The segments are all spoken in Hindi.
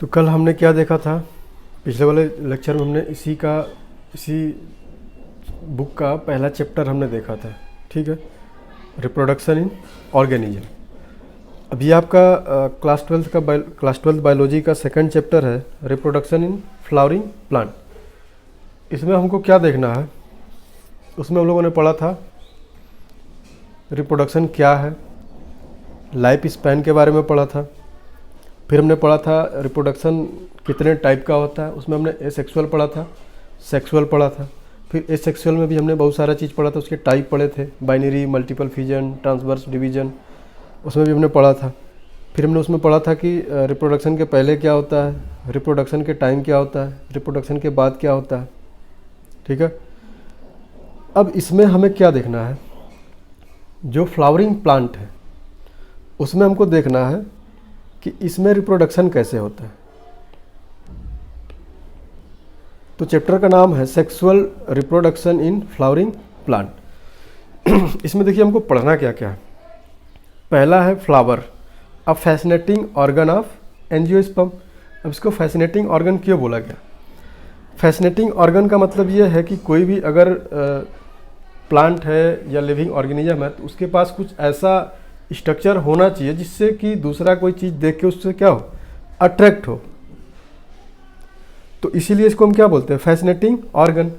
तो कल हमने क्या देखा था, पिछले वाले लेक्चर में हमने इसी बुक का पहला चैप्टर हमने देखा था, ठीक है, रिप्रोडक्शन इन ऑर्गेनिज्म। अभी आपका क्लास ट्वेल्थ बायोलॉजी का सेकंड चैप्टर है, रिप्रोडक्शन इन फ्लावरिंग प्लांट। इसमें हमको क्या देखना है, उसमें हम लोगों ने पढ़ा था रिप्रोडक्शन क्या है, लाइफ स्पैन के बारे में पढ़ा था। फिर हमने पढ़ा था रिप्रोडक्शन कितने टाइप का होता है, उसमें हमने एसेक्सुअल पढ़ा था, सेक्सुअल पढ़ा था। फिर एसेक्सुअल में भी हमने बहुत सारा चीज़ पढ़ा था, उसके टाइप पढ़े थे, binary, multiple fission, transverse division, उसमें भी हमने पढ़ा था। फिर हमने उसमें पढ़ा था कि रिप्रोडक्शन के पहले क्या होता है, रिप्रोडक्शन के टाइम क्या होता है, रिप्रोडक्शन के बाद क्या होता है, ठीक है। अब इसमें हमें क्या देखना है, जो फ्लावरिंग प्लांट है उसमें हमको देखना है कि इसमें रिप्रोडक्शन कैसे होता है। तो चैप्टर का नाम है sexual reproduction in flowering plant. इसमें देखिए हमको पढ़ना क्या क्या है। पहला है flower, a fascinating organ of angiosperm. अब इसको फैसिनेटिंग ऑर्गन क्यों बोला गया? फैसिनेटिंग ऑर्गन का मतलब ये है कि कोई भी अगर प्लांट है या लिविंग ऑर्गेनिज्म है तो उसके पास कुछ ऐसा स्ट्रक्चर होना चाहिए जिससे कि दूसरा कोई चीज़ देख के उससे क्या हो, अट्रैक्ट हो। तो इसीलिए इसको हम क्या बोलते हैं, फैसिनेटिंग ऑर्गन।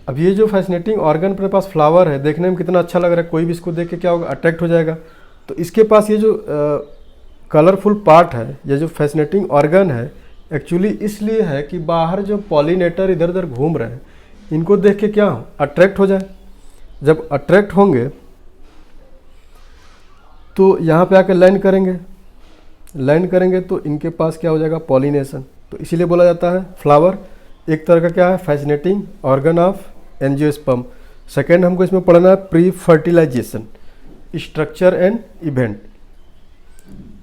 अब ये जो फैसिनेटिंग ऑर्गन अपने पास फ्लावर है, देखने में कितना अच्छा लग रहा है, कोई भी इसको देख के क्या होगा, अट्रैक्ट हो जाएगा। तो इसके पास ये जो कलरफुल पार्ट है, ये जो फैसिनेटिंग ऑर्गन है, एक्चुअली इसलिए है कि बाहर जो पॉलिनेटर इधर उधर घूम रहे हैं, इनको देख के क्या हो, अट्रैक्ट हो जाए। जब अट्रैक्ट होंगे तो यहाँ पे आकर लैंड करेंगे तो इनके पास क्या हो जाएगा, पॉलिनेशन। तो इसीलिए बोला जाता है फ्लावर एक तरह का क्या है, fascinating organ of angiosperm. Second हमको इसमें पढ़ना है pre fertilization structure and event.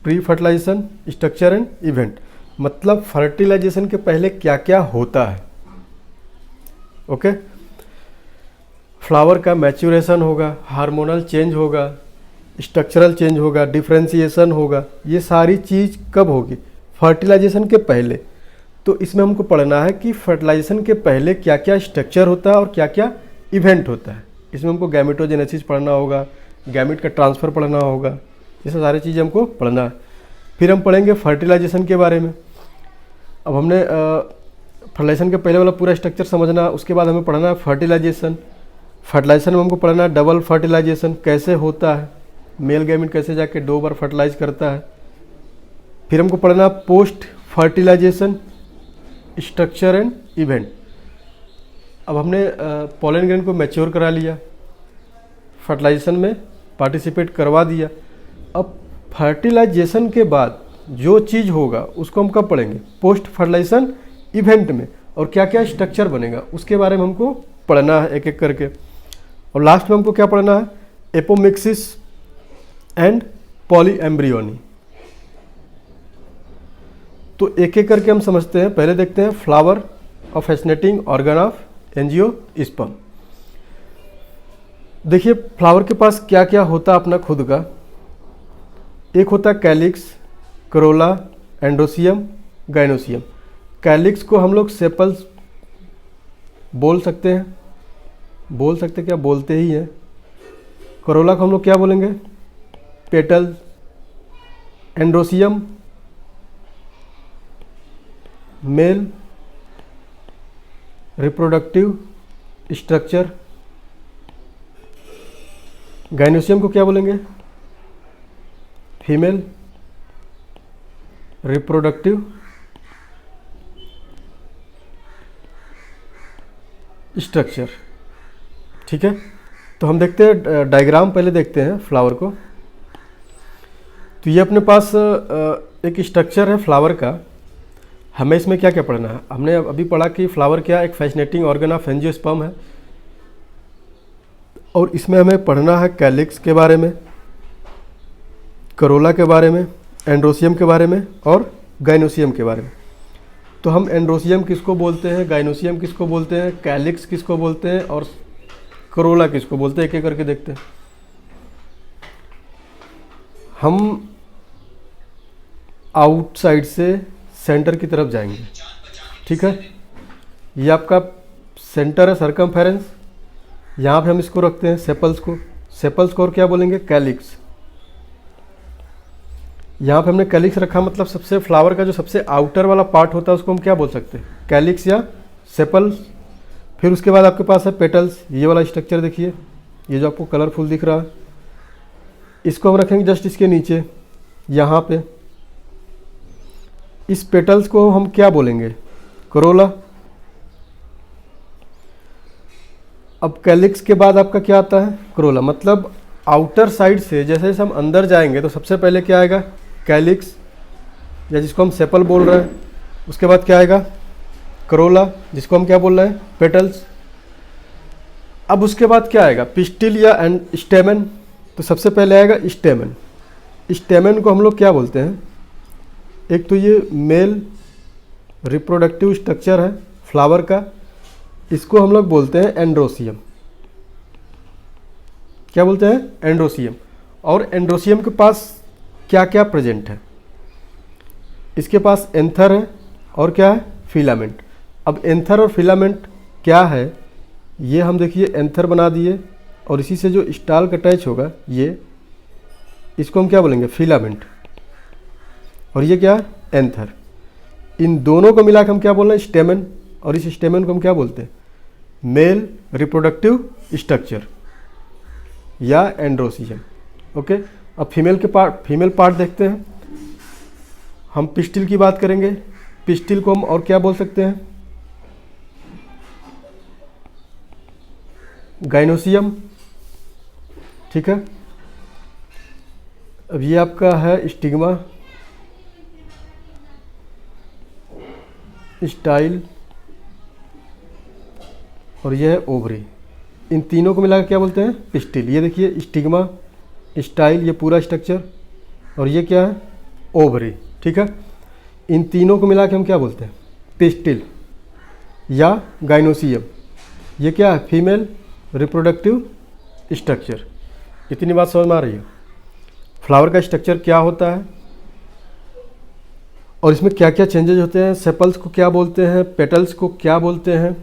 Pre fertilization structure and event मतलब फर्टिलाइजेशन के पहले क्या क्या होता है। ओके, फ्लावर का मैच्योरेशन होगा, हार्मोनल चेंज होगा, स्ट्रक्चरल चेंज होगा, डिफ्रेंशिएशन होगा। ये सारी चीज़ कब होगी, फर्टिलाइजेशन के पहले। तो इसमें हमको पढ़ना है कि फर्टिलाइजेशन के पहले क्या क्या स्ट्रक्चर होता है और क्या क्या इवेंट होता है। इसमें हमको गैमेटोजेनेसिस पढ़ना होगा, गैमेट का ट्रांसफ़र पढ़ना होगा, ये सब सारी चीज़ें हमको पढ़ना है। फिर हम पढ़ेंगे फर्टिलाइजेशन के बारे में। अब हमने फर्टिलाइजेशन के पहले वाला पूरा स्ट्रक्चर समझना, उसके बाद हमें पढ़ना है फर्टिलाइजेशन। फर्टिलाइजेशन में हमको पढ़ना है डबल फर्टिलाइजेशन कैसे होता है, मेल गैमेट कैसे जाके 2 बार फर्टिलाइज करता है। फिर हमको पढ़ना post fertilization structure and event. अब हमने पॉलन ग्रेन को मैच्योर करा लिया, फर्टिलाइजेशन में पार्टिसिपेट करवा दिया। अब फर्टिलाइजेशन के बाद जो चीज़ होगा उसको हम कब पढ़ेंगे, पोस्ट फर्टिलाइजेशन इवेंट में, और क्या क्या स्ट्रक्चर बनेगा उसके बारे में हमको पढ़ना है एक एक करके। और लास्ट में हमको क्या पढ़ना है, एपोमिक्सिस एंड पॉलीएम्ब्रियोनी। तो एक एक करके हम समझते हैं। पहले देखते हैं flower of fascinating organ of angiosperm. देखिए फ्लावर के पास क्या क्या होता है अपना खुद का। एक होता है calyx, Corolla, androecium, gynoecium. Calyx को हम लोग सेपल्स बोल सकते हैं, क्या बोलते ही हैं। करोला को हम लोग क्या बोलेंगे, petal. Androecium male reproductive structure. Gynoecium को क्या बोलेंगे, फीमेल रिप्रोडक्टिव स्ट्रक्चर। ठीक है, तो हम देखते हैं डायग्राम, पहले देखते हैं फ्लावर को। तो ये अपने पास एक स्ट्रक्चर है फ्लावर का। हमें इसमें क्या क्या पढ़ना है, हमने अभी पढ़ा कि फ्लावर क्या एक फैसिनेटिंग ऑर्गन ऑफ एंजियोस्पर्म है, और इसमें हमें पढ़ना है कैलिक्स के बारे में, करोला के बारे में, एंड्रोसियम के बारे में और गाइनोसियम के बारे में। तो हम एंड्रोसियम किसको बोलते हैं, गाइनोसियम किसको बोलते हैं, कैलिक्स किसको बोलते हैं और करोला किसको बोलते हैं, एक एक करके देखते हैं। हम आउटसाइड से सेंटर की तरफ जाएंगे। ठीक है, ये आपका सेंटर है, सरकमफेरेंस। यहाँ पे हम इसको रखते हैं सेपल्स को। सेपल्स को और क्या बोलेंगे, कैलिक्स। यहाँ पे हमने कैलिक्स रखा, मतलब सबसे फ्लावर का जो सबसे आउटर वाला पार्ट होता है उसको हम क्या बोल सकते हैं, कैलिक्स या सेपल्स। फिर उसके बाद आपके पास है पेटल्स। ये वाला स्ट्रक्चर देखिए, ये जो आपको कलरफुल दिख रहा है, इसको हम रखेंगे जस्ट इसके नीचे यहाँ पे। इस पेटल्स को हम क्या बोलेंगे, करोला। अब कैलिक्स के बाद आपका क्या आता है, करोला। मतलब आउटर साइड से जैसे जैसे हम अंदर जाएंगे तो सबसे पहले क्या आएगा, कैलिक्स या जिसको हम सेपल बोल रहे हैं। उसके बाद क्या आएगा, करोला, जिसको हम क्या बोल रहे हैं, पेटल्स। अब उसके बाद क्या आएगा, पिस्टिल या एंड स्टेमन। तो सबसे पहले आएगा स्टेमन। स्टेमन को हम लोग क्या बोलते हैं, एक तो ये मेल रिप्रोडक्टिव स्ट्रक्चर है फ्लावर का, इसको हम लोग बोलते हैं एंड्रोसियम। क्या बोलते हैं, एंड्रोसियम। और एंड्रोसियम के पास क्या क्या प्रेजेंट है, इसके पास एंथर है और क्या है, फिलामेंट। अब एंथर और फिलामेंट क्या है, ये हम देखिए एंथर बना दिए, और इसी से जो स्टाल का अटैच होगा ये, इसको हम क्या बोलेंगे, फिलामेंट। और ये क्या है, एंथर। इन दोनों को मिलाकर हम क्या बोल रहे हैं, स्टेमन। और इस स्टेमन को हम क्या बोलते हैं, मेल रिप्रोडक्टिव स्ट्रक्चर या एंड्रोसियम। ओके, अब फीमेल पार्ट देखते हैं। हम पिस्टिल की बात करेंगे। पिस्टिल को हम और क्या बोल सकते हैं, गाइनोसियम। ठीक है, अब ये आपका है स्टिग्मा, स्टाइल, और ये है ओवरी। इन तीनों को मिलाकर क्या बोलते हैं, पिस्टिल। ये देखिए स्टिग्मा, स्टाइल, ये पूरा स्ट्रक्चर, और ये क्या है, ओवरी। ठीक है, इन तीनों को मिला के हम क्या बोलते हैं, पिस्टिल या गाइनोसियम। ये क्या है, फीमेल रिप्रोडक्टिव स्ट्रक्चर। इतनी बात समझ में आ रही है, फ्लावर का स्ट्रक्चर क्या होता है और इसमें क्या क्या चेंजेज होते हैं, सेपल्स को क्या बोलते हैं, पेटल्स को क्या बोलते हैं,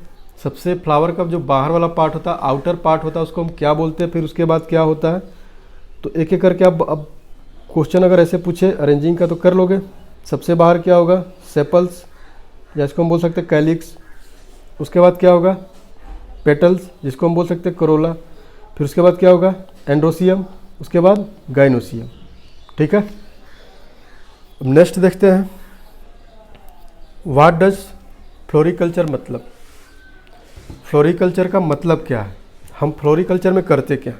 सबसे फ्लावर का जो बाहर वाला पार्ट होता है, आउटर पार्ट होता है, उसको हम क्या बोलते हैं, फिर उसके बाद क्या होता है। तो एक एक करके अब क्वेश्चन अगर ऐसे पूछे अरेंजिंग का तो कर लोगे। सबसे बाहर क्या होगा, सेपल्स, या इसको हम बोल सकते हैं कैलिक्स। उसके बाद क्या होगा, पेटल्स, जिसको हम बोल सकते हैं करोला। फिर उसके बाद क्या होगा, एंड्रोसियम। उसके बाद गाइनोसियम। ठीक है, अब नेक्स्ट देखते हैं, व्हाट डज फ्लोरिकल्चर मतलब। फ्लोरिकल्चर का मतलब क्या है, हम फ्लोरिकल्चर में करते क्या।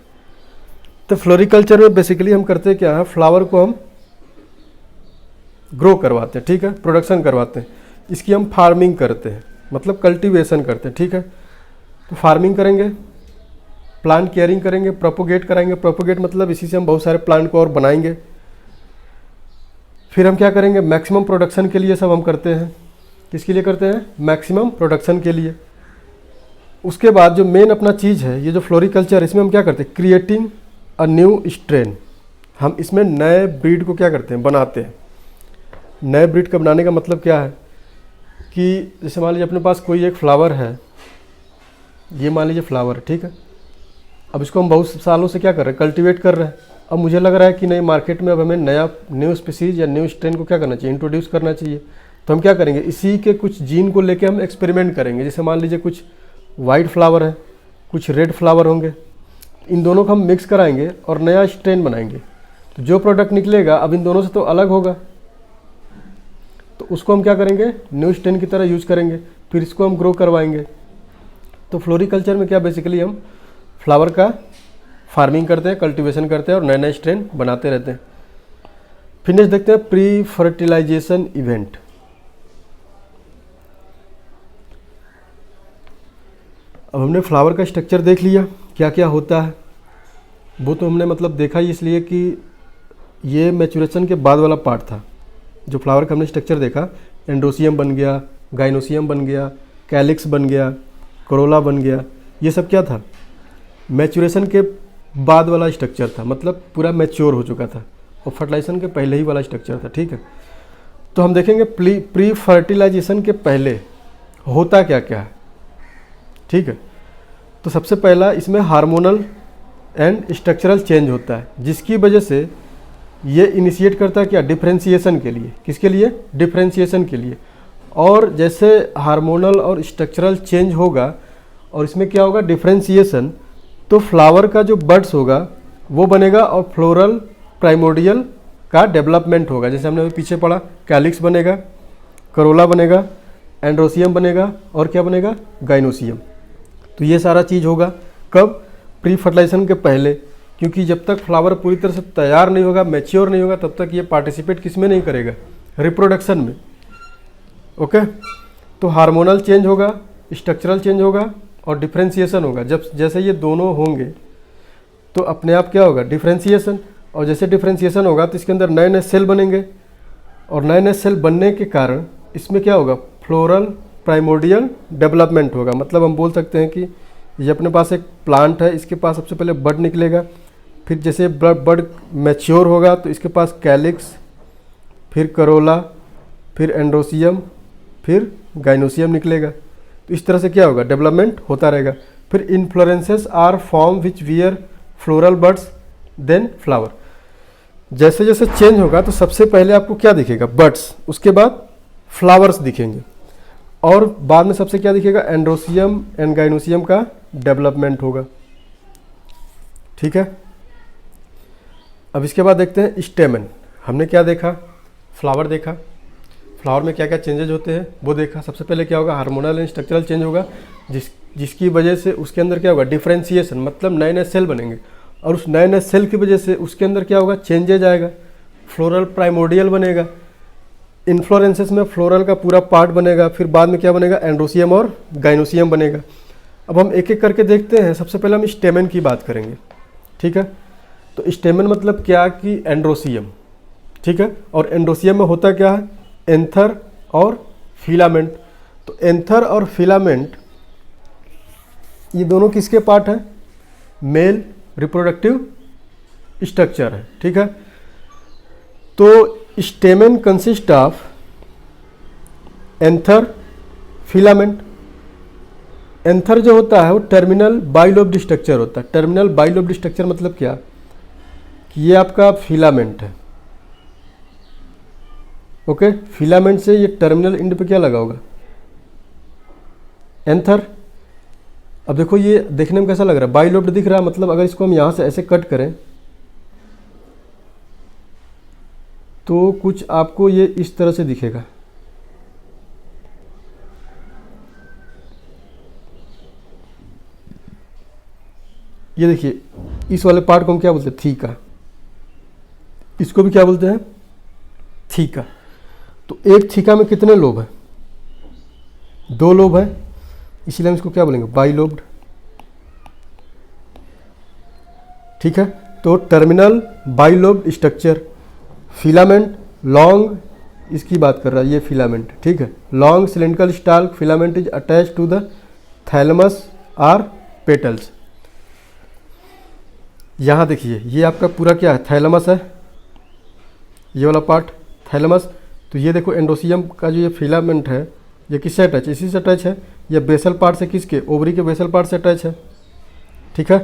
तो फ्लोरिकल्चर में बेसिकली हम करते क्या है, फ्लावर को हम ग्रो करवाते हैं। ठीक है, प्रोडक्शन करवाते हैं, इसकी हम फार्मिंग करते हैं, मतलब कल्टीवेशन करते हैं। ठीक है, तो फार्मिंग करेंगे, प्लांट केयरिंग करेंगे, प्रोपोगेट कराएंगे। प्रोपोगेट मतलब इसी से हम बहुत सारे प्लांट को और बनाएंगे। फिर हम क्या करेंगे, मैक्सिमम प्रोडक्शन के लिए सब हम करते हैं। किसके लिए करते हैं, मैक्सिमम प्रोडक्शन के लिए। उसके बाद जो मेन अपना चीज़ है, ये जो फ्लोरिकल्चर, इसमें हम क्या करते हैं, क्रिएटिंग अ न्यू स्ट्रेन। हम इसमें नए ब्रीड को क्या करते हैं, बनाते हैं। नए ब्रीड का बनाने का मतलब क्या है कि जैसे मान लीजिए अपने पास कोई एक फ्लावर है, ये मान लीजिए फ्लावर है। ठीक है, अब इसको हम बहुत सालों से क्या कर रहे हैं, कल्टीवेट कर रहे हैं। अब मुझे लग रहा है कि नहीं, मार्केट में अब हमें न्यू स्पीसीज या न्यू स्ट्रेन को क्या करना चाहिए, इंट्रोड्यूस करना चाहिए। तो हम क्या करेंगे, इसी के कुछ जीन को लेके हम एक्सपेरिमेंट करेंगे। जैसे मान लीजिए कुछ वाइट फ्लावर है, कुछ रेड फ्लावर होंगे, इन दोनों को हम मिक्स कराएंगे और नया स्ट्रेन बनाएंगे। तो जो प्रोडक्ट निकलेगा अब इन दोनों से तो अलग होगा, तो उसको हम क्या करेंगे, न्यू स्ट्रेन की तरह यूज करेंगे। फिर इसको हम ग्रो करवाएंगे। तो फ्लोरिकल्चर में क्या बेसिकली हम फ्लावर का फार्मिंग करते हैं, कल्टीवेशन करते हैं और नए नए स्ट्रेन बनाते रहते हैं। फिर नेक्स्ट देखते हैं प्री फर्टिलाइजेशन इवेंट। अब हमने फ्लावर का स्ट्रक्चर देख लिया, क्या क्या होता है वो तो हमने मतलब देखा ही, इसलिए कि ये मैचुरेशन के बाद वाला पार्ट था। जो फ्लावर का हमने स्ट्रक्चर देखा, एंड्रोसियम बन गया, गाइनोसियम बन गया, कैलिक्स बन गया, कोरोला बन गया, ये सब क्या था, मैचुरेशन के बाद वाला स्ट्रक्चर था, मतलब पूरा मैच्योर हो चुका था, और फर्टिलाइजेशन के पहले ही वाला स्ट्रक्चर था। ठीक है, तो हम देखेंगे प्री फर्टिलाइजेशन के पहले होता क्या क्या है। ठीक है, तो सबसे पहला इसमें हार्मोनल एंड स्ट्रक्चरल चेंज होता है, जिसकी वजह से ये इनिशिएट करता है क्या, डिफरेंशिएशन के लिए। किसके लिए? डिफरेंशिएशन के लिए। और जैसे हार्मोनल और स्ट्रक्चरल चेंज होगा और इसमें क्या होगा, डिफरेंशिएशन, तो फ्लावर का जो बड्स होगा वो बनेगा और फ्लोरल प्राइमोर्डियल का डेवलपमेंट होगा। जैसे हमने अभी पीछे पढ़ा, कैलिक्स बनेगा, करोला बनेगा, एंड्रोसियम बनेगा और क्या बनेगा, गाइनोसियम। तो ये सारा चीज़ होगा कब, प्री फर्टिलाइजेशन के पहले, क्योंकि जब तक फ्लावर पूरी तरह से तैयार नहीं होगा, मैच्योर नहीं होगा, तब तक ये पार्टिसिपेट किस में नहीं करेगा, रिप्रोडक्शन में। ओके, तो हार्मोनल चेंज होगा, स्ट्रक्चरल चेंज होगा और डिफरेंशिएशन होगा। जब जैसे ये दोनों होंगे तो अपने आप क्या होगा, डिफरेंशिएशन। और जैसे डिफरेंशिएशन होगा तो इसके अंदर नए नए सेल बनेंगे और नए नए सेल बनने के कारण इसमें क्या होगा, फ्लोरल प्राइमोर्डियल डेवलपमेंट होगा। मतलब हम बोल सकते हैं कि ये अपने पास एक प्लांट है, इसके पास सबसे पहले बड निकलेगा, फिर जैसे बड मैच्योर होगा तो इसके पास कैलिक्स, फिर करोला, फिर एंड्रोसियम, फिर गाइनोसियम निकलेगा। तो इस तरह से क्या होगा, डेवलपमेंट होता रहेगा। फिर inflorescences are form which bear floral buds then flower. जैसे जैसे चेंज होगा तो सबसे पहले आपको क्या दिखेगा, बड्स, उसके बाद फ्लावर्स दिखेंगे और बाद में सबसे क्या दिखेगा, एंड्रोसियम एंड गाइनोसियम का डेवलपमेंट होगा। ठीक है, अब इसके बाद देखते हैं स्टेमन। हमने क्या देखा, फ्लावर देखा, फ्लावर में क्या क्या चेंजेज होते हैं वो देखा। सबसे पहले क्या होगा, हार्मोनल एंड स्ट्रक्चरल चेंज होगा, जिसकी वजह से उसके अंदर क्या होगा, डिफरेंशिएशन, मतलब नए नए सेल बनेंगे और उस नए नए सेल की वजह से उसके अंदर क्या होगा, चेंजेज आएगा, फ्लोरल प्राइमोर्डियल बनेगा, इन्फ्लोरेंसेस में फ्लोरल का पूरा पार्ट बनेगा, फिर बाद में क्या बनेगा, एंड्रोसियम और गाइनोसियम बनेगा। अब हम एक एक करके देखते हैं। सबसे पहले हम स्टेमन की बात करेंगे। ठीक है, तो स्टेमन मतलब क्या कि एंड्रोसियम। ठीक है, और एंड्रोसियम में होता क्या है, एंथर और फिलामेंट। तो एंथर और फिलामेंट ये दोनों किसके पार्ट हैं, मेल रिप्रोडक्टिव स्ट्रक्चर है। ठीक है, तो स्टेमन consist of anther, filament. Anther जो होता है वो टर्मिनल बाइलोब्ड स्ट्रक्चर होता है। टर्मिनल बाइलोब्ड स्ट्रक्चर मतलब क्या, कि ये आपका फिलामेंट है। ओके, फिलामेंट से ये टर्मिनल एंड पे क्या लगा होगा, एंथर। अब देखो ये देखने में कैसा लग रहा है, बाइलोब्ड दिख रहा है, मतलब अगर इसको हम यहाँ से ऐसे कट करें तो कुछ आपको ये इस तरह से दिखेगा। ये देखिए, इस वाले पार्ट को हम क्या बोलते हैं, थीका। इसको भी क्या बोलते हैं, थीका। तो एक थीका में कितने लोब हैं, 2 लोब हैं, इसीलिए हम इसको क्या बोलेंगे, बाइलोब्ड। ठीक है, तो terminal bilobed structure, filament long, इसकी बात कर रहा है ये फिलामेंट। ठीक है, long cylindrical stalk filament is attach to the thalamus or petals. यहाँ देखिए ये आपका पूरा क्या है, थैलेमस है, ये वाला पार्ट थैलेमस। तो ये देखो एंडोसियम का जो ये फिलामेंट है ये किससे अटैच, इसी से अटैच है। ये बेसल पार्ट से, किसके, ओवरी के बेसल पार्ट से अटैच है। ठीक है,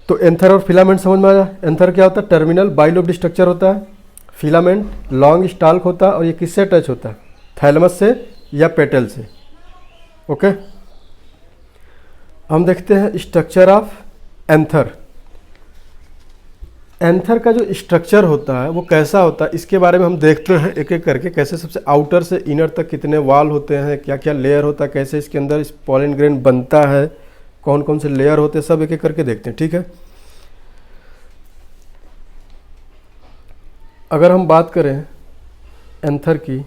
तो एंथर और फिलामेंट समझ में आया। एंथर क्या होता है, टर्मिनल बाइलोब्ड स्ट्रक्चर होता है, फिलामेंट लॉन्ग स्टाल्क होता है और ये किससे अटैच होता है, थैलेमस से या पेटल से। ओके, हम देखते हैं स्ट्रक्चर ऑफ एंथर। एंथर का जो स्ट्रक्चर होता है वो कैसा होता है, इसके बारे में हम देखते हैं एक एक करके। कैसे, सबसे आउटर से इनर तक कितने वाल होते हैं, क्या क्या लेयर होता है, कैसे इसके अंदर इस पॉलन ग्रेन बनता है, कौन कौन से लेयर होते हैं, सब एक एक करके देखते हैं। ठीक है, अगर हम बात करें एंथर की,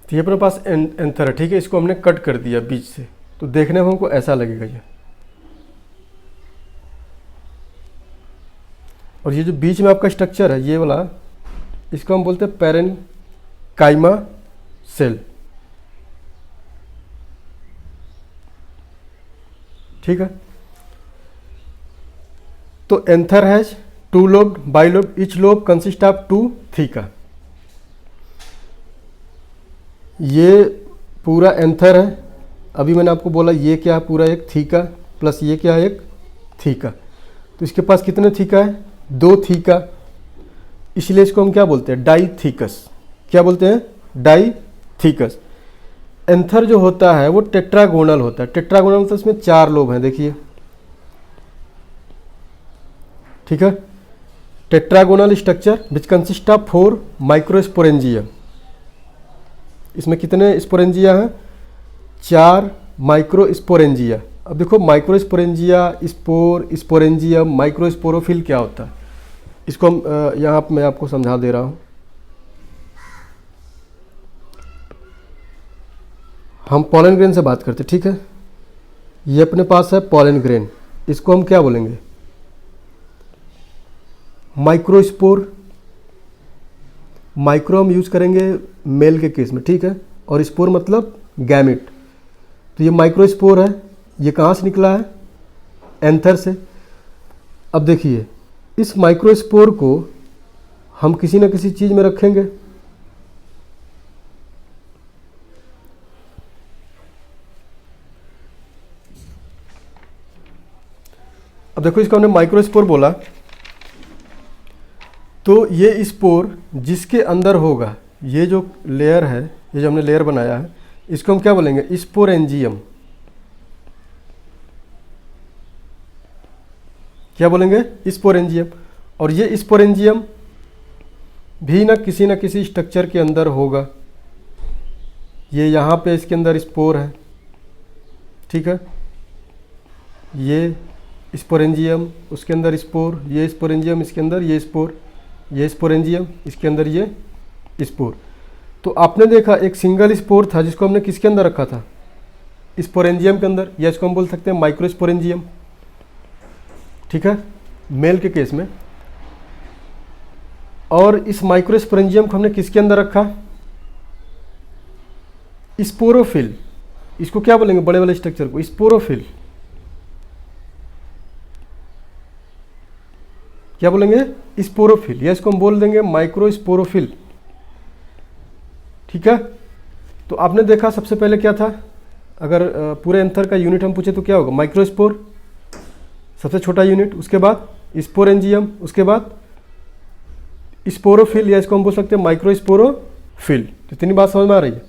तो ये अपने पास एंथर है। ठीक है, इसको हमने कट कर दिया बीच से, तो देखने में हमको ऐसा लगेगा ये। और ये जो बीच में आपका स्ट्रक्चर है ये वाला, इसको हम बोलते हैं पेरेन्काइमा सेल। ठीक है, तो anther has 2 lobe, bilobe, each lobe consist of 2 theca. ये पूरा एंथर है। अभी मैंने आपको बोला ये क्या है, पूरा एक थीका प्लस ये क्या है, एक थीका। तो इसके पास कितने थीका है, 2 थीका, इसलिए इसको हम क्या बोलते हैं, डाईथीकस। क्या बोलते हैं, डाईथीकस। एंथर जो होता है वो टेट्रागोनल होता है। टेट्रागोनल मतलब इसमें 4 लोब हैं, देखिए। ठीक है, tetragonal structure which consist of 4 microsporangia. इसमें कितने स्पोरेंजिया हैं, 4 माइक्रोस्पोरेंजिया। अब देखो माइक्रोस्पोरेंजिया, स्पोर, स्पोरेंजियम, माइक्रोस्पोरोफिल क्या होता है, इसको हम यहाँ मैं आपको समझा दे रहा हूँ। हम पॉलन ग्रेन से बात करते, ठीक है। ये अपने पास है पॉलन ग्रेन, इसको हम क्या बोलेंगे, माइक्रोस्पोर। माइक्रो हम यूज करेंगे मेल के केस में, ठीक है, और स्पोर मतलब गैमिट। तो ये माइक्रोस्पोर है, ये कहाँ से निकला है, एंथर से। अब देखिए इस माइक्रोस्पोर को हम किसी न किसी चीज़ में रखेंगे। अब देखो इसको हमने माइक्रोस्पोर बोला, तो ये स्पोर जिसके अंदर होगा, ये जो लेयर है, ये जो हमने लेयर बनाया है, इसको हम क्या बोलेंगे, स्पोरेंजियम। क्या बोलेंगे, स्पोरेंजियम। और ये स्पोरेंजियम भी न किसी स्ट्रक्चर के अंदर होगा। ये यहाँ पे इसके अंदर स्पोर है, ठीक है, ये स्पोरेंजियम, उसके अंदर स्पोर, ये स्पोरेंजियम, इसके अंदर ये स्पोर, ये स्पोरेंजियम, इसके अंदर ये स्पोर। तो आपने देखा एक सिंगल स्पोर था जिसको हमने किसके अंदर रखा था, स्पोरेंजियम के अंदर, या इसको हम बोल सकते हैं माइक्रोस्पोरेंजियम। ठीक है, मेल के केस में। और इस माइक्रोस्पोरेंजियम को हमने किसके अंदर रखा, स्पोरोफिल। इसको क्या बोलेंगे, बड़े वाले स्ट्रक्चर को स्पोरोफिल। क्या बोलेंगे, स्पोरोफिल, या इसको हम बोल देंगे माइक्रोस्पोरोफिल। ठीक है, तो आपने देखा सबसे पहले क्या था, अगर पूरे एंथर का यूनिट हम पूछे तो क्या होगा, माइक्रोस्पोर सबसे छोटा यूनिट, उसके बाद स्पोरेंजियम, उसके बाद स्पोरोफिल, या इसको हम बोल सकते हैं माइक्रोस्पोरोफिल। तो इतनी बात समझ में आ रही है।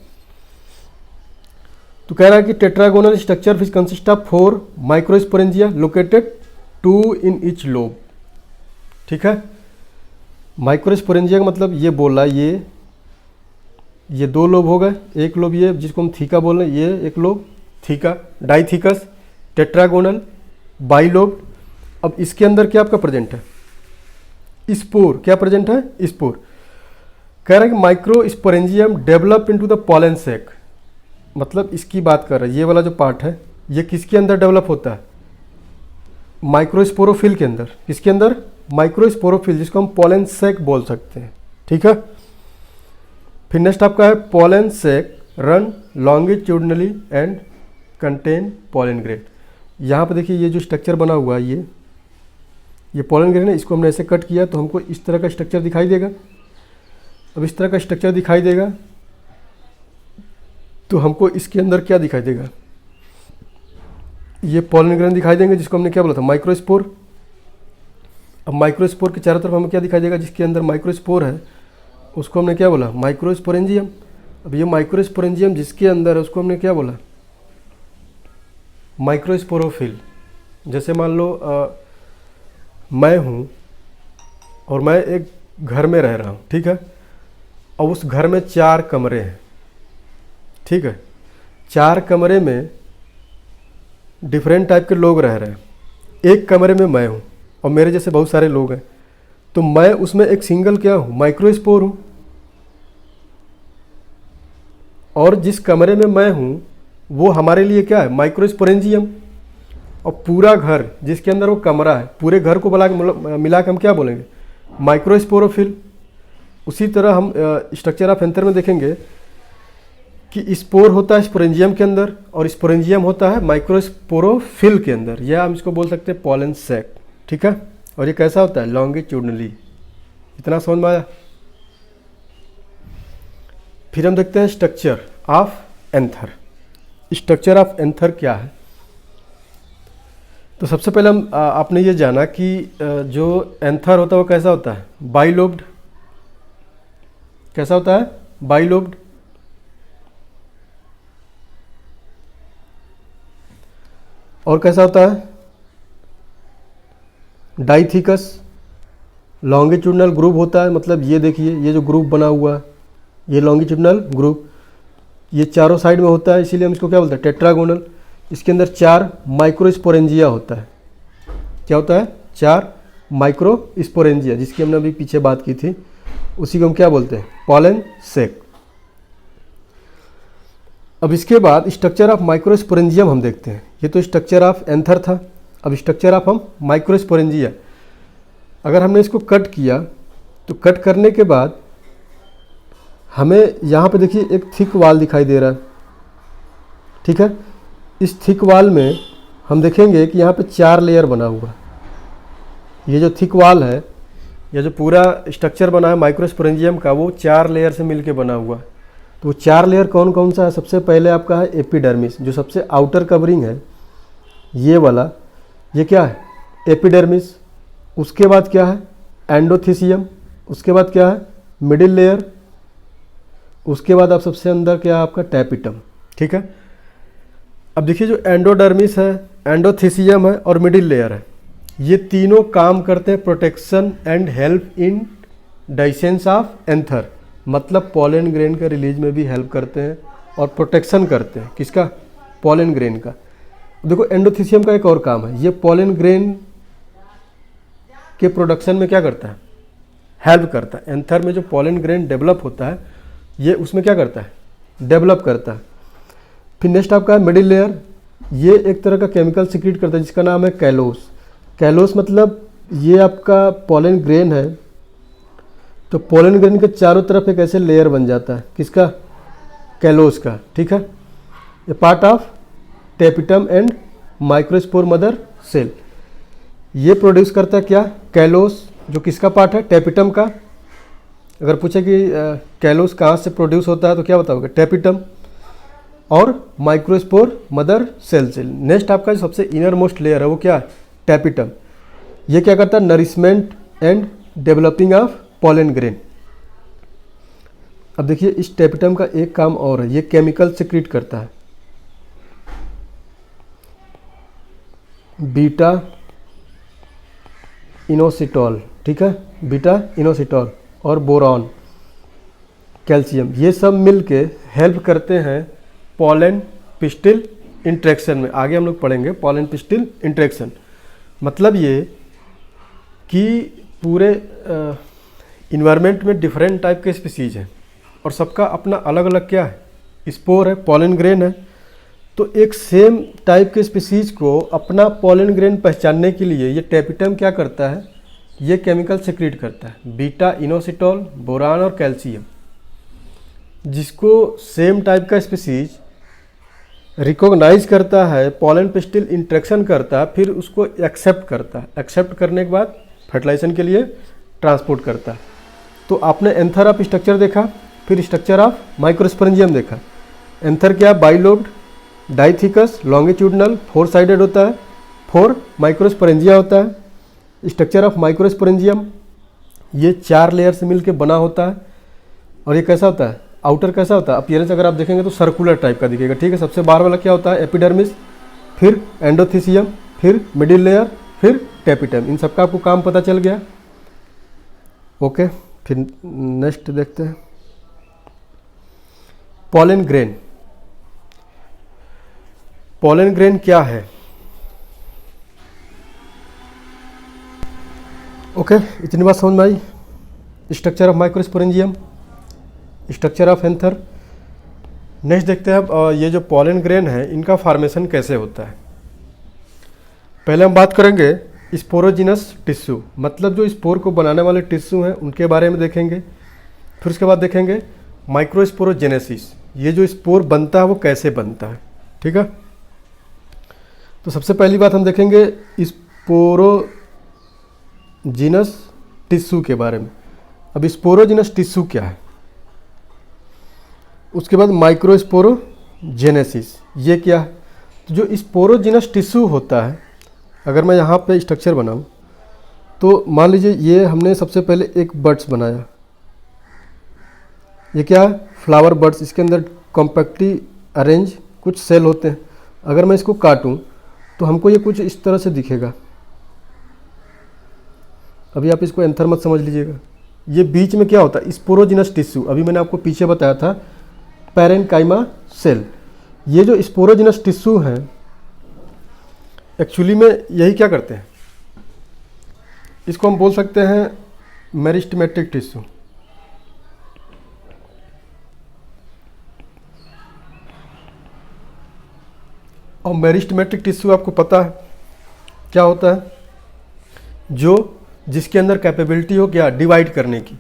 तो कह रहा है कि tetragonal structure which consist of 4 microsporangia located 2 in each lobe. ठीक है, माइक्रोस्पोरेंजिया का मतलब ये बोल रहा है, ये 2 लोब हो गए, एक लोब ये जिसको हम थीका बोल रहे हैं, ये एक लोब थीका, डाईथीकस, टेट्रागोनल, बाइलोब। अब इसके अंदर क्या आपका प्रेजेंट है, स्पोर। क्या प्रेजेंट है, स्पोर। कह रहा है कि microsporangium develop into the pollen sac. मतलब इसकी बात कर रहा है, ये वाला जो पार्ट है ये किसके अंदर डेवलप होता है, माइक्रोस्पोरोफिल के अंदर। किसके अंदर, माइक्रोस्पोरोफिल, जिसको हम पॉलन सैक बोल सकते हैं। ठीक है, फिर नेक्स्ट आपका है pollen sac run longitudinally and contain pollen grain. यहाँ पे देखिए ये जो स्ट्रक्चर बना हुआ है, ये पॉलन ग्रेन है, इसको हमने ऐसे कट किया तो हमको इस तरह का स्ट्रक्चर दिखाई देगा। अब इस तरह का स्ट्रक्चर दिखाई देगा तो हमको इसके अंदर क्या दिखाई देगा, ये पॉलन ग्रेन दिखाई देंगे, जिसको हमने क्या बोला था, माइक्रोस्पोर। अब माइक्रोस्पोर के चारों तरफ हमें क्या दिखाई देगा, जिसके अंदर माइक्रोस्पोर है उसको हमने क्या बोला, माइक्रोस्पोरेंजियम। अब ये माइक्रोस्पोरेंजियम जिसके अंदर है उसको हमने क्या बोला, माइक्रोस्पोरोफिल। जैसे मान लो मैं हूँ और मैं एक घर में रह रहा हूँ, ठीक है, और उस घर में 4 कमरे हैं। ठीक है, 4 कमरे में डिफरेंट टाइप के लोग रह रहे हैं। एक कमरे में मैं हूँ और मेरे जैसे बहुत सारे लोग हैं, तो मैं उसमें एक सिंगल क्या हूँ, माइक्रोस्पोर हूँ। और जिस कमरे में मैं हूँ वो हमारे लिए क्या है, माइक्रोस्पोरेंजियम। और पूरा घर जिसके अंदर वो कमरा है, पूरे घर को मिला के हम क्या बोलेंगे, माइक्रोस्पोरोफिल। उसी तरह हम स्ट्रक्चर ऑफ एंथर में देखेंगे कि स्पोर होता है स्पोरेंजियम के अंदर और स्पोरेंजियम होता है माइक्रोस्पोरोफिल के अंदर, या हम इसको बोल सकते हैं पॉलन सैक, ठीक है। और ये कैसा होता है, लॉन्गिट्यूडनली। इतना समझ में आया। फिर हम देखते हैं structure of anther. Structure of anther क्या है? तो सबसे पहले हम आपने ये जाना कि जो एंथर होता है वो कैसा होता है, बाइलोब्ड। कैसा होता है, बाइलोब्ड। और कैसा होता है, डाइथिकस। लॉन्गिट्यूडनल ग्रुप होता है, मतलब ये देखिए ये जो ग्रुप बना हुआ है ये लॉन्गिट्यूडनल ग्रुप, ये चारों साइड में होता है, इसीलिए हम इसको क्या बोलते हैं, टेट्रागोनल। इसके अंदर 4 माइक्रोस्पोरेंजिया होता है। क्या होता है, 4 माइक्रोस्पोरेंजिया, जिसकी हमने अभी पीछे बात की थी, उसी को हम क्या बोलते हैं, पॉलन सैक। अब इसके बाद स्ट्रक्चर ऑफ माइक्रोस्पोरेंजियम हम देखते हैं। ये तो स्ट्रक्चर ऑफ एंथर था, अब स्ट्रक्चर ऑफ हम माइक्रोस्पोरेंजिया। अगर हमने इसको कट किया तो कट करने के बाद हमें यहाँ पे देखिए एक थिक वाल दिखाई दे रहा है, ठीक है। इस थिक वाल में हम देखेंगे कि यहाँ पे 4 लेयर बना हुआ। ये जो थिक वाल है, या जो पूरा स्ट्रक्चर बना है माइक्रोस्पोरेंजियम का, वो 4 लेयर से मिलके बना हुआ। तो वो 4 लेयर कौन कौन सा है? सबसे पहले आपका है एपिडर्मिस, जो सबसे आउटर कवरिंग है, ये वाला, ये क्या है, एपिडर्मिस। उसके बाद क्या है, एंडोथीसियम। उसके बाद क्या है, मिडिल लेयर। उसके बाद आप सबसे अंदर क्या है आपका, टैपिटम, ठीक है। अब देखिए जो एंडोडर्मिस है, एंडोथीसियम है और मिडिल लेयर है, ये तीनों काम करते हैं protection and help in dehiscence of anther, मतलब पॉलन ग्रेन का रिलीज में भी हेल्प करते हैं और प्रोटेक्शन करते हैं। किसका, पॉलन ग्रेन का। देखो एंडोथीसियम का एक और काम है, ये पॉलन ग्रेन के प्रोडक्शन में क्या करता है, हेल्प करता है। एंथर में जो पॉलन ग्रेन डेवलप होता है, ये उसमें क्या करता है, डेवलप करता है। फिर नेक्स्ट आपका है मिडिल लेयर, ये एक तरह का केमिकल सिक्रीट करता है जिसका नाम है कैलोस। कैलोस मतलब ये आपका पॉलन ग्रेन है, तो पॉलन ग्रेन के चारों तरफ एक ऐसे लेयर बन जाता है, किसका, कैलोस का, ठीक है। ये part of tapetum and microspore mother cell. ये प्रोड्यूस करता है क्या, कैलोस, जो किसका पार्ट है, टैपिटम का। अगर पूछे कि कैलोस कहाँ से प्रोड्यूस होता है तो क्या बताओगे, टैपिटम और माइक्रोस्पोर मदर सेल से। नेक्स्ट आपका जो सबसे इनर मोस्ट लेयर है वो क्या है, टैपिटम। ये क्या करता है, nourishment and developing of pollen grain. अब देखिए इस टैपिटम का एक काम और है, ये केमिकल सिक्रीट करता है, बीटा इनोसिटॉल, ठीक है, बीटा इनोसिटॉल और बोरॉन, कैल्शियम, ये सब मिलके हेल्प करते हैं पॉलन पिस्टिल इंट्रैक्शन में। आगे हम लोग पढ़ेंगे पॉलन पिस्टिल इंट्रैक्शन। मतलब ये कि पूरे इन्वायरमेंट में डिफरेंट टाइप के स्पीसीज हैं और सबका अपना अलग अलग क्या है, स्पोर है, पॉलन ग्रेन है। तो एक सेम टाइप के स्पीसीज को अपना पॉलन ग्रेन पहचानने के लिए ये टैपिटम क्या करता है, ये केमिकल सिक्रीट करता है, बीटा इनोसिटॉल, बोरान और कैल्शियम, जिसको सेम टाइप का स्पीसीज रिकॉग्नाइज करता है, पॉलन पिस्टिल इंट्रैक्शन करता है, फिर उसको एक्सेप्ट करता है। एक्सेप्ट करने के बाद फर्टिलाइजेशन के लिए ट्रांसपोर्ट करता है। तो आपने एंथर ऑफ स्ट्रक्चर देखा, फिर स्ट्रक्चर ऑफ माइक्रोस्पोरेंजियम देखा। एंथर क्या, बाइलोब्ड, डाइथिकस, लॉन्गिट्यूडनल, 4 साइडेड होता है, 4 माइक्रोस्पोरेंजिया होता है। स्ट्रक्चर ऑफ माइक्रोस्पोरेंजियम, ये 4 लेयर से मिलकर बना होता है। और ये कैसा होता है, आउटर कैसा होता है, अपीयरेंस अगर आप देखेंगे तो सर्कुलर टाइप का दिखेगा, ठीक है। सबसे बाहर वाला क्या होता है, एपिडर्मिस, फिर एंडोथीसियम, फिर मिडिल लेयर, फिर टैपिटम। इन सबका आपको काम पता चल गया, ओके। फिर नेक्स्ट देखते हैं पॉलन ग्रेन। पॉलन ग्रेन क्या है, ओके, इतनी बात समझ में आई। Structure of microsporangium, structure of anther. Next देखते हैं अब ये जो पॉलन ग्रेन है इनका फॉर्मेशन कैसे होता है। पहले हम बात करेंगे स्पोरोजिनस टिश्यू, मतलब जो स्पोर को बनाने वाले टिश्यू हैं उनके बारे में देखेंगे। फिर उसके बाद देखेंगे माइक्रोस्पोरोजेनेसिस, ये जो स्पोर बनता है वो कैसे बनता है, ठीक है। तो सबसे पहली बात हम देखेंगे स्पोरोजिनस टिश्यू के बारे में। अब स्पोरोजिनस टिश्यू क्या है, उसके बाद माइक्रोस्पोरोजेनेसिस, ये क्या है। तो जो स्पोरोजिनस टिश्यू होता है, अगर मैं यहाँ पे स्ट्रक्चर बनाऊँ तो मान लीजिए ये हमने सबसे पहले एक बड्स बनाया, ये क्या है, फ्लावर बड्स। इसके अंदर कॉम्पैक्टली अरेंज कुछ सेल होते हैं। अगर मैं इसको काटूं तो हमको ये कुछ इस तरह से दिखेगा। अभी आप इसको एंथर मत समझ लीजिएगा। ये बीच में क्या होता है, स्पोरोजिनस टिश्यू। अभी मैंने आपको पीछे बताया था पैरेन्काइमा सेल। ये जो स्पोरोजिनस टिश्यू हैं एक्चुअली में यही क्या करते हैं, इसको हम बोल सकते हैं मेरिस्टेमेटिक टिश्यू। और मेरिस्टेमेटिक टिश्यू आपको पता है क्या होता है, जिसके अंदर कैपेबिलिटी हो क्या डिवाइड करने की।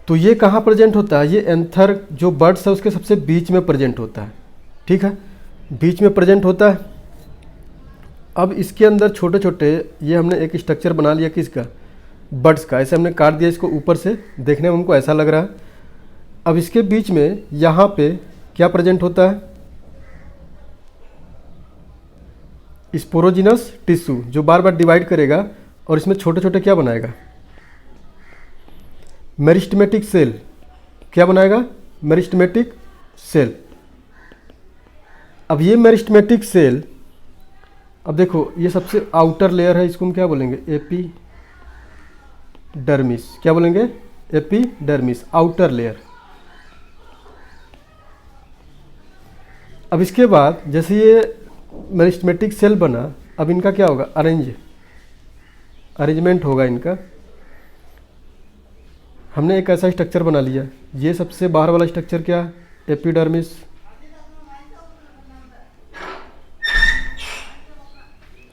तो ये कहाँ प्रेजेंट होता है, ये एंथर जो बड्स है उसके सबसे बीच में प्रेजेंट होता है, ठीक है, बीच में प्रेजेंट होता है। अब इसके अंदर छोटे छोटे ये हमने एक स्ट्रक्चर बना लिया किसका, बड्स का। ऐसे हमने काट दिया इसको, ऊपर से देखने में हमको ऐसा लग रहा है। अब इसके बीच में यहाँ पे क्या प्रेजेंट होता है, स्पोरोजिनस टिश्यू, जो बार बार डिवाइड करेगा और इसमें छोटे छोटे क्या बनाएगा, मेरिस्टेमेटिक सेल। क्या बनाएगा, मेरिस्टेमेटिक सेल। अब ये मेरिस्टेमेटिक सेल, अब देखो ये सबसे आउटर लेयर है, इसको हम क्या बोलेंगे, एपिडर्मिस। क्या बोलेंगे, एपिडर्मिस, आउटर लेयर। अब इसके बाद जैसे ये मेरिस्टेमेटिक सेल बना, अब इनका क्या होगा, अरेंजमेंट होगा इनका। हमने एक ऐसा स्ट्रक्चर बना लिया, ये सबसे बाहर वाला स्ट्रक्चर क्या है, एपिडर्मिस।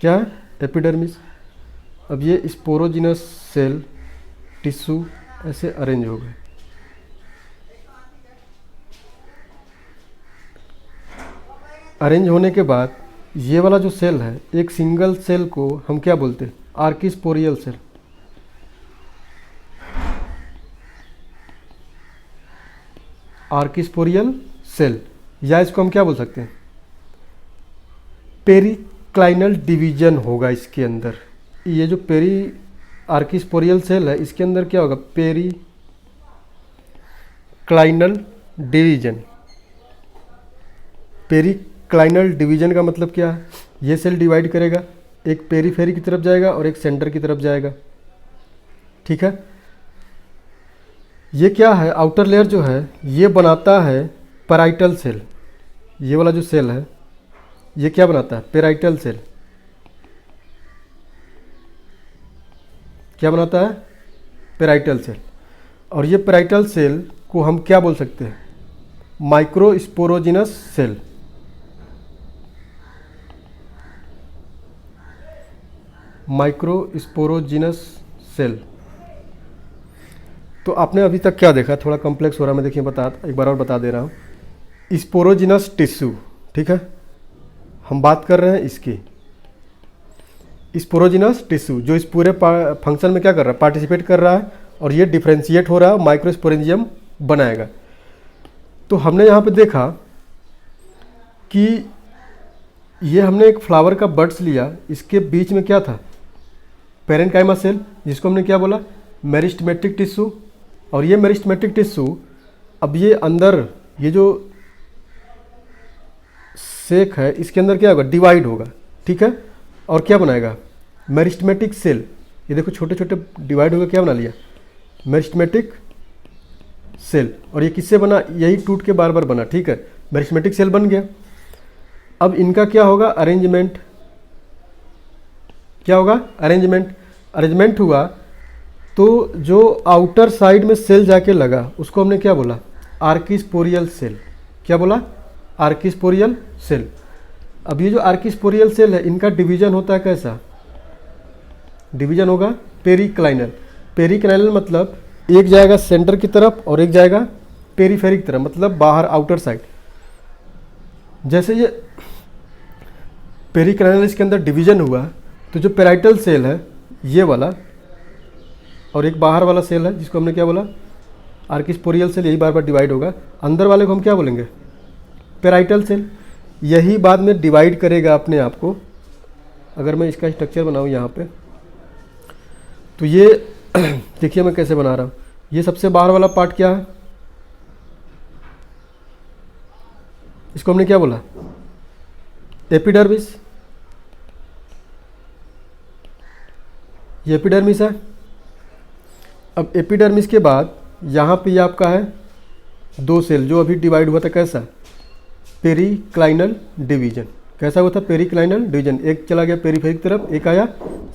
क्या है, एपिडर्मिस। अब ये स्पोरोजिनस सेल टिश्यू ऐसे अरेंज हो गए। अरेंज होने के बाद ये वाला जो सेल है, एक सिंगल सेल को हम क्या बोलते हैं, आर्किस्पोरियल सेल। आर्किस्पोरियल सेल, या इसको हम क्या बोल सकते हैं, पेरिक्लाइनल डिवीजन होगा इसके अंदर। ये जो आर्किस्पोरियल सेल है, इसके अंदर क्या होगा, पेरिक्लाइनल डिवीजन। पेरिक्लाइनल डिवीजन का मतलब क्या है, ये सेल डिवाइड करेगा, एक पेरीफेरी की तरफ जाएगा और एक सेंटर की तरफ जाएगा, ठीक है। ये क्या है, आउटर लेयर जो है ये बनाता है पैराइटल सेल। ये वाला जो सेल है ये क्या बनाता है, पैराइटल सेल। क्या बनाता है, पैराइटल सेल। और ये पैराइटल सेल को हम क्या बोल सकते हैं, माइक्रोस्पोरोजिनस सेल। माइक्रोस्पोरोजिनस सेल। तो आपने अभी तक क्या देखा, थोड़ा कॉम्प्लेक्स हो रहा है, मैं देखिए एक बार और बता दे रहा हूँ। स्पोरोजिनस टिश्यू, ठीक है, हम बात कर रहे हैं इसकी। स्पोरोजिनस टिश्यू जो इस पूरे फंक्शन में क्या कर रहा है, पार्टिसिपेट कर रहा है, और ये डिफ्रेंशिएट हो रहा है, माइक्रोस्पोरेंजियम बनाएगा। तो हमने यहाँ पे देखा कि ये हमने एक फ्लावर का बड्स लिया, इसके बीच में क्या था, पैरेन्काइमा सेल, जिसको हमने क्या बोला, मेरिस्टेमेटिक टिश्यू। और ये मेरिस्टेमेटिक टिश्यू, अब ये अंदर ये जो सेक है इसके अंदर क्या होगा, डिवाइड होगा, ठीक है, और क्या बनाएगा, मेरिस्टेमेटिक सेल। ये देखो छोटे छोटे डिवाइड होकर क्या बना लिया, मेरिस्टेमेटिक सेल। और ये किससे बना, यही टूट के बार बार बना, ठीक है, मेरिस्टेमेटिक सेल बन गया। अब इनका क्या होगा, अरेंजमेंट। क्या होगा, अरेंजमेंट हुआ तो जो आउटर साइड में सेल जाके लगा उसको हमने क्या बोला, आर्किस्पोरियल सेल। क्या बोला, आर्किस्पोरियल सेल। अब ये जो आर्किस्पोरियल सेल है इनका डिवीजन होता है कैसा, डिवीजन होगा पेरिक्लाइनल। पेरिक्लाइनल मतलब एक जाएगा सेंटर की तरफ और एक जाएगा पेरीफेरिक तरफ, मतलब बाहर, आउटर साइड। जैसे ये पेरिकाइनल के अंदर डिवीजन हुआ, तो जो पेराइटल सेल है ये वाला, और एक बाहर वाला सेल है जिसको हमने क्या बोला, आर्किस्पोरियल सेल, यही बार बार डिवाइड होगा। अंदर वाले को हम क्या बोलेंगे, पेराइटल सेल। यही बाद में डिवाइड करेगा अपने आप को। अगर मैं इसका स्ट्रक्चर बनाऊँ यहाँ पे, तो ये देखिए मैं कैसे बना रहा हूँ। ये सबसे बाहर वाला पार्ट क्या है, इसको हमने क्या बोला, एपिडर्मिस। ये एपिडर्मिस है। अब एपिडर्मिस के बाद यहाँ पे ये आपका है दो सेल जो अभी डिवाइड हुआ था, कैसा, पेरिक्लाइनल डिवीजन। कैसा हुआ था, पेरिक्लाइनल डिवीजन। एक चला गया पेरीफेरिक तरफ, एक आया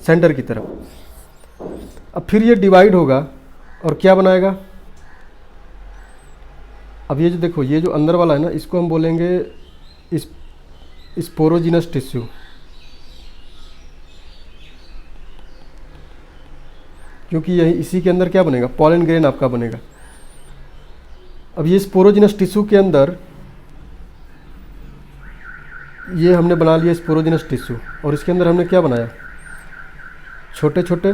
सेंटर की तरफ। अब फिर ये डिवाइड होगा और क्या बनाएगा, अब ये जो देखो, ये जो अंदर वाला है ना, इसको हम बोलेंगे स्पोरोजिनस टिश्यू। क्योंकि यही इसी के अंदर क्या बनेगा, पॉलन ग्रेन आपका बनेगा। अब ये स्पोरोजिनस टिश्यू के अंदर ये हमने बना लिया स्पोरोजिनस टिश्यू, और इसके अंदर हमने क्या बनाया, छोटे छोटे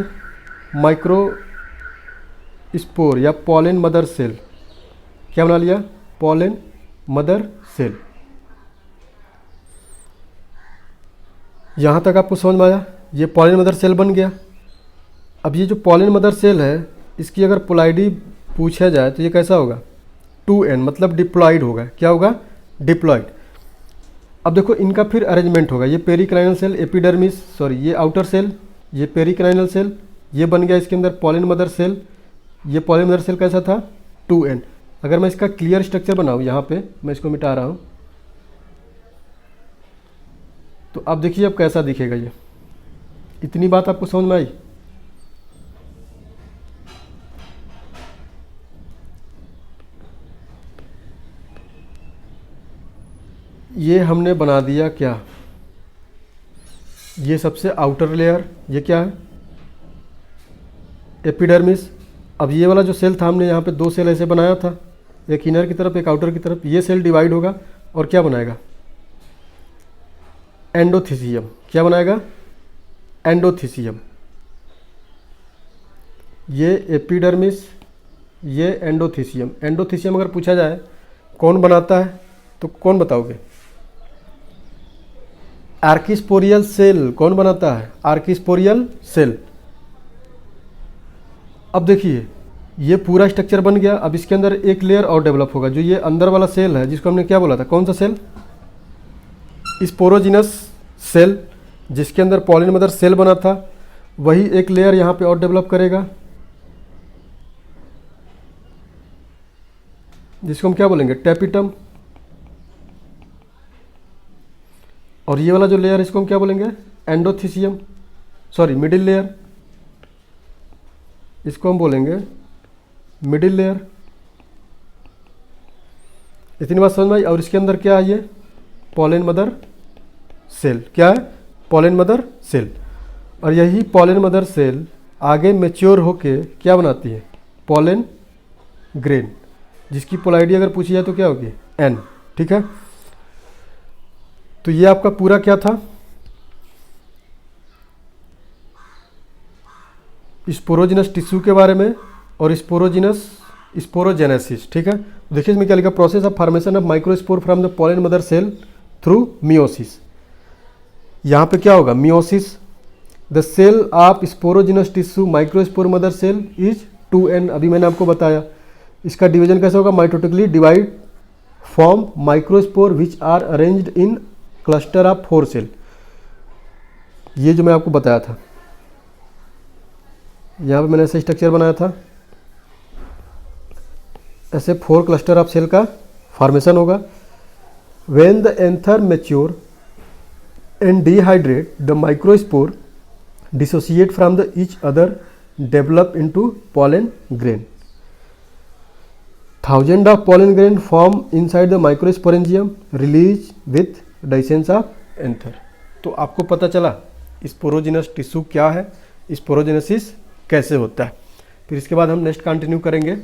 माइक्रो स्पोर या पॉलन मदर सेल। क्या बना लिया, पॉलन मदर सेल। यहाँ तक आपको समझ में आया, ये पॉलन मदर सेल बन गया। अब ये जो पॉलन मदर सेल है, इसकी अगर पोलाइडी पूछा जाए तो ये कैसा होगा, 2n, मतलब डिप्लॉयड होगा। क्या होगा, डिप्लॉयड। अब देखो इनका फिर अरेंजमेंट होगा। ये पेरिक्लाइनल सेल, एपिडर्मिस, सॉरी ये आउटर सेल, ये पेरिक्लाइनल सेल, ये बन गया इसके अंदर पॉलन मदर सेल। ये पॉलन मदर सेल कैसा था, 2n। अगर मैं इसका क्लियर स्ट्रक्चर बनाऊँ, यहाँ पे मैं इसको मिटा रहा हूँ, तो अब देखिए अब कैसा दिखेगा ये। इतनी बात आपको समझ में आई। ये हमने बना दिया क्या, ये सबसे आउटर लेयर, ये क्या है, एपिडर्मिस। अब ये वाला जो सेल था, हमने यहाँ पे दो सेल ऐसे बनाया था, एक इनर की तरफ एक आउटर की तरफ। ये सेल डिवाइड होगा और क्या बनाएगा, एंडोथीसियम। क्या बनाएगा, एंडोथीसियम। ये एपिडर्मिस, ये एंडोथीसियम। एंडोथीसियम अगर पूछा जाए कौन बनाता है तो कौन बताओगे, आर्किस्पोरियल सेल। कौन बनाता है, आर्किस्पोरियल सेल। अब देखिए ये पूरा स्ट्रक्चर बन गया। अब इसके अंदर एक लेयर और डेवलप होगा, जो ये अंदर वाला सेल है जिसको हमने क्या बोला था, कौन सा सेल, स्पोरोजिनस सेल, जिसके अंदर पॉलन मदर सेल बना था। वही एक लेयर यहाँ पे और डेवलप करेगा, जिसको हम क्या बोलेंगे, टैपिटम। और ये वाला जो लेयर, इसको हम क्या बोलेंगे, एंडोथीसियम, सॉरी मिडिल लेयर, इसको हम बोलेंगे मिडिल लेयर। इतनी बात समझ में आई। और इसके अंदर क्या है, ये पॉलन मदर सेल। क्या है, पॉलन मदर सेल। और यही पॉलन मदर सेल आगे मैच्योर होके क्या बनाती है, पॉलन ग्रेन, जिसकी पोलारिटी अगर पूछी जाए तो क्या होगी, n। ठीक है, तो ये आपका पूरा क्या था, स्पोरोजिनस टिश्यू के बारे में और स्पोरोजेनेसिस। ठीक है, देखिए इसमें क्या लिखा, process of formation of microspore from the pollen mother cell through meiosis. यहाँ पे क्या होगा, meiosis. The cell of sporogenous tissue microspore mother cell is 2n। अभी मैंने आपको बताया इसका डिवीजन कैसे होगा, mitotically divide form microspore which are arranged in cluster of 4 cell. ये जो मैं आपको बताया था, यहाँ पे मैंने ऐसे स्ट्रक्चर बनाया था, ऐसे 4 क्लस्टर ऑफ सेल का फॉर्मेशन होगा। When the anther mature and dehydrate the microspore dissociate from the each other develop into pollen grain. 1000 of pollen grain form inside the microsporangium release with dehiscence of anther। तो आपको पता चला स्पोरोजिनस टिश्यू क्या है, स्पोरोजेनेसिस कैसे होता है। फिर इसके बाद हम नेक्स्ट कंटिन्यू करेंगे।